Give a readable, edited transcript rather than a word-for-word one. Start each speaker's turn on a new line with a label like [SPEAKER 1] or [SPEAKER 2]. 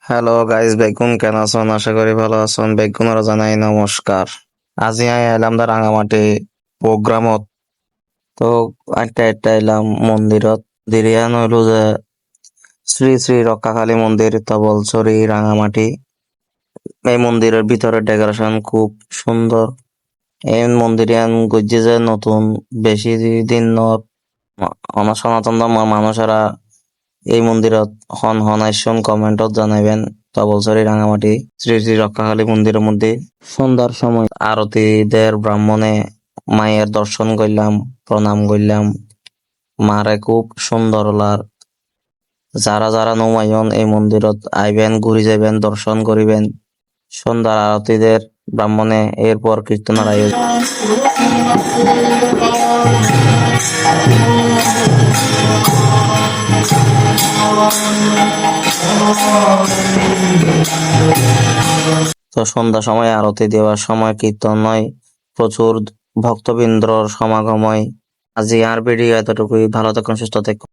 [SPEAKER 1] Hello guys, বেগুন কেন আছেন? আশা করি ভালো আছেন। বেগুনরা জানাই নমস্কার। আজি আই এলাম দা রাঙামাটি প্রোগ্রামত। তো আটটা আটটা এলাম মন্দিরত। দিরিয়ান হইল যে শ্রী শ্রী রক্ষাকালী মন্দির তবলছড়ি রাঙামাটি। এই মন্দিরের ভিতরে ডেকোরেশন খুব সুন্দর। এই মন্দিরিয়ান গজ্জি যে নতুন বেশি দিন নত সনাতন ধর্ম মানুষেরা এই মন্দিরত হন হন আইসন কমেন্টত জানাইবেন। তবলছড়ি রাঙামাটি শ্রী শ্রী রক্ষাকালী মন্দিরের মধ্যে সন্ধ্যার সময় আরতিদের ব্রাহ্মণে মায়ের দর্শন করলাম, প্রণাম করলাম। মারে খুব সুন্দর লার। যারা যারা নৌমাইন এই মন্দিরত আইবেন, ঘুরি যাবেন, দর্শন করিবেন। সন্ধ্যার আরতিদের ব্রাহ্মণে এরপর কীর্তনের আয়োজন। তো সন্ধ্যা সময় আরতি দেওয়ার সময় কীর্তন হয়, প্রচুর ভক্তবৃন্দর সমাগম হয়। আজি আর ভিডিও এতটুকুই। ভালো থাকুন, সুস্থ থাকুন।